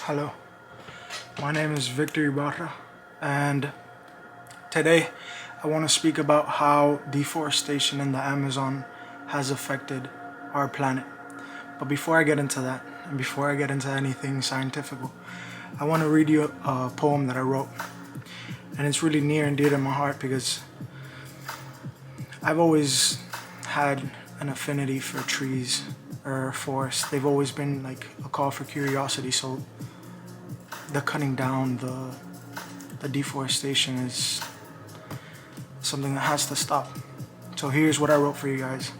Hello, my name is Victor Ibarra, and today I want to speak about how deforestation in the Amazon has affected our planet. But before I get into that, and before I get into anything scientific, I want to read you a poem that I wrote, and it's really near and dear to my heart because I've always had an affinity for trees or forests. They've always been like a call for curiosity, so the cutting down, the deforestation is something that has to stop. So here's what I wrote for you guys.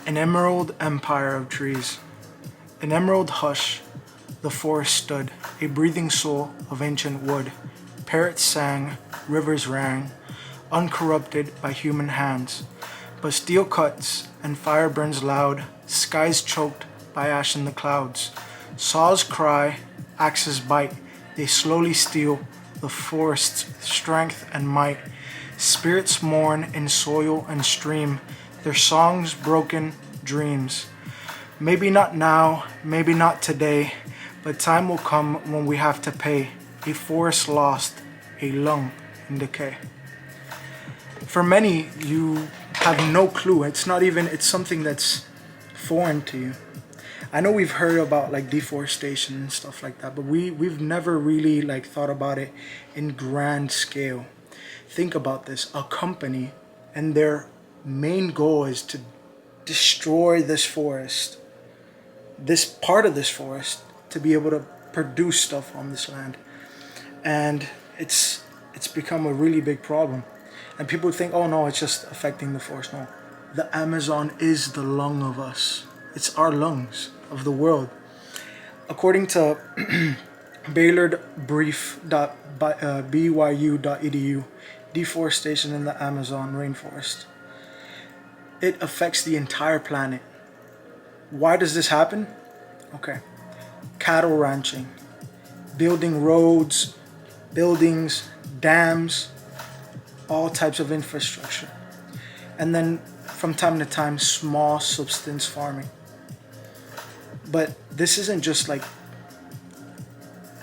An emerald empire of trees. In emerald hush, the forest stood, a breathing soul of ancient wood. Parrots sang, rivers rang, uncorrupted by human hands. But steel cuts and fire burns loud, skies choked by ash in the clouds. Saws cry, axes bite, they slowly steal the forest's strength and might. Spirits mourn in soil and stream, their songs broken dreams. Maybe not now, maybe not today, but time will come when we have to pay. A forest lost, a lung in decay. For many, you have no clue. It's something that's foreign to you. I know we've heard about like deforestation and stuff like that, but we've never really like thought about it in grand scale. Think about this. A company and their main goal is to destroy this forest, this part of this forest, to be able to produce stuff on this land. And it's become a really big problem. And people think, oh no, it's just affecting the forest. No, the Amazon is the lung of us. It's our lungs of the world. According to BaylardBrief.byu.edu, deforestation in the Amazon rainforest. It affects the entire planet. Why does this happen? Okay. Cattle ranching, building roads, buildings, dams, all types of infrastructure. And then from time to time, small subsistence farming. But this isn't just like,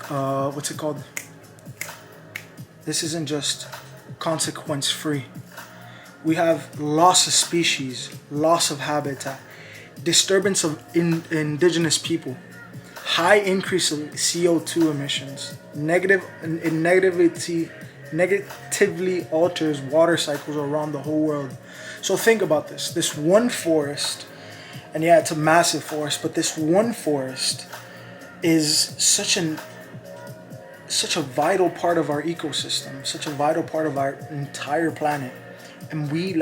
what's it called? This isn't just consequence free. We have loss of species, loss of habitat, disturbance of indigenous people, high increase of CO2 emissions, negatively alters water cycles around the whole world. So think about this. This one forest, and yeah, it's a massive forest, but this one forest is such a vital part of our ecosystem, such a vital part of our entire planet. And we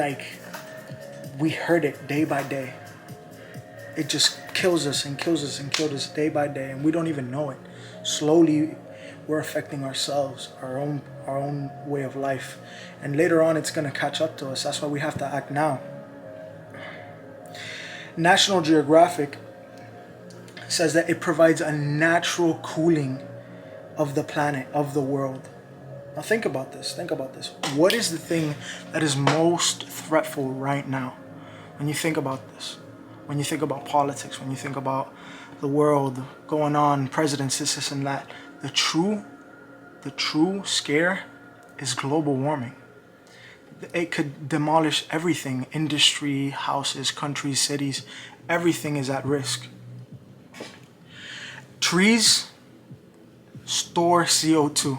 hurt it day by day. It just kills us and kills us and kills us day by day, and we don't even know it. Slowly, we're affecting ourselves, our own way of life. And later on, it's gonna catch up to us. That's why we have to act now. National Geographic says that it provides a natural cooling of the planet, of the world. Now think about this. What is the thing that is most threatful right now? When you think about this, when you think about politics, when you think about the world going on, presidents, this and that, the true scare is global warming. It could demolish everything, industry, houses, countries, cities, everything is at risk. Trees store CO2.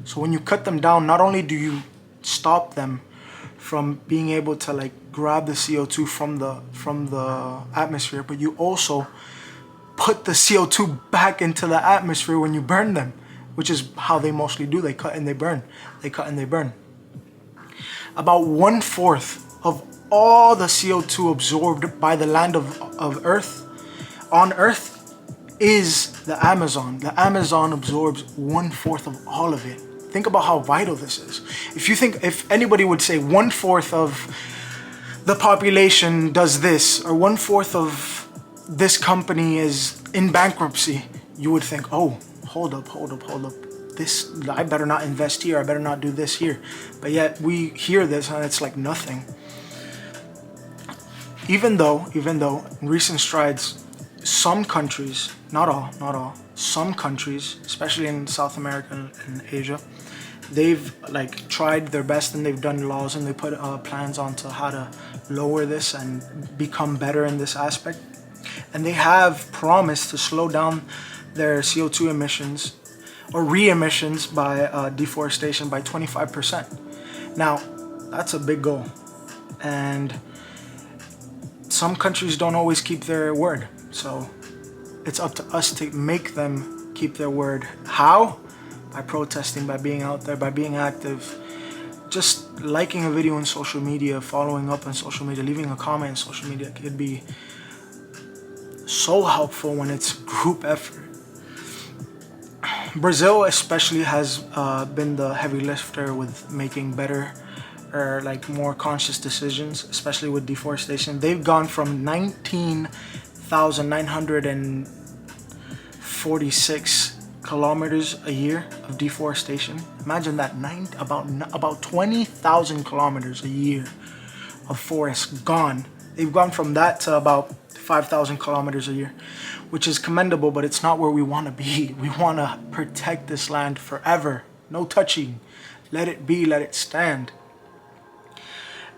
So when you cut them down, not only do you stop them from being able to like grab the CO2 from the atmosphere, but you also put the CO2 back into the atmosphere when you burn them, which is how they mostly do. They cut and they burn. About 1/4 of all the CO2 absorbed by the land of Earth, on Earth, is the Amazon. The Amazon absorbs 1/4 of all of it. Think about how vital this is. If anybody would say 1/4 of the population does this, or 1/4 of this company is in bankruptcy, you would think, oh, hold up. This, I better not invest here, I better not do this here. But yet we hear this and it's like nothing. Even though recent strides some countries, not all, some countries, especially in South America and Asia, they've like tried their best and they've done laws and they put plans onto how to lower this and become better in this aspect. And they have promised to slow down their CO2 emissions or re-emissions by deforestation by 25%. Now, that's a big goal. And some countries don't always keep their word. So it's up to us to make them keep their word. How? By protesting, by being out there, by being active, just liking a video on social media, following up on social media, leaving a comment on social media. It could be so helpful when it's group effort. Brazil especially has been the heavy lifter with making better or like more conscious decisions, especially with deforestation. They've gone from 19,946 kilometers a year of deforestation. Imagine that, about 20,000 kilometers a year of forest gone. They've gone from that to about 5,000 kilometers a year, which is commendable, but it's not where we want to be. We want to protect this land forever. No touching. Let it be, let it stand.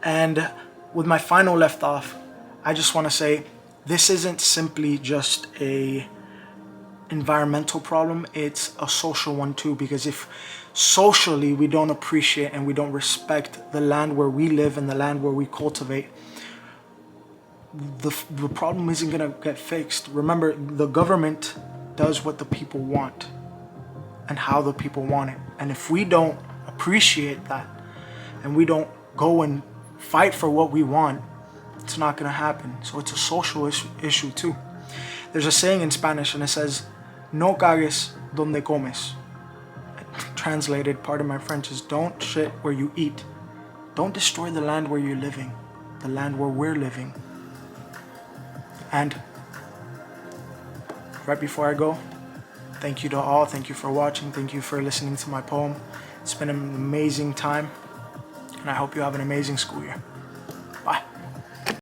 And with my final left off, I just want to say this isn't simply just a environmental problem, it's a social one too, because if socially we don't appreciate and we don't respect the land where we live and the land where we cultivate, the problem isn't going to get fixed. Remember, the government does what the people want and how the people want it. And if we don't appreciate that and we don't go and fight for what we want, it's not going to happen. So it's a social issue too. There's a saying in Spanish and it says, no cagues donde comes. Translated, pardon my French, is don't shit where you eat. Don't destroy the land where you're living, the land where we're living. And right before I go, thank you to all. Thank you for watching. Thank you for listening to my poem. It's been an amazing time, and I hope you have an amazing school year.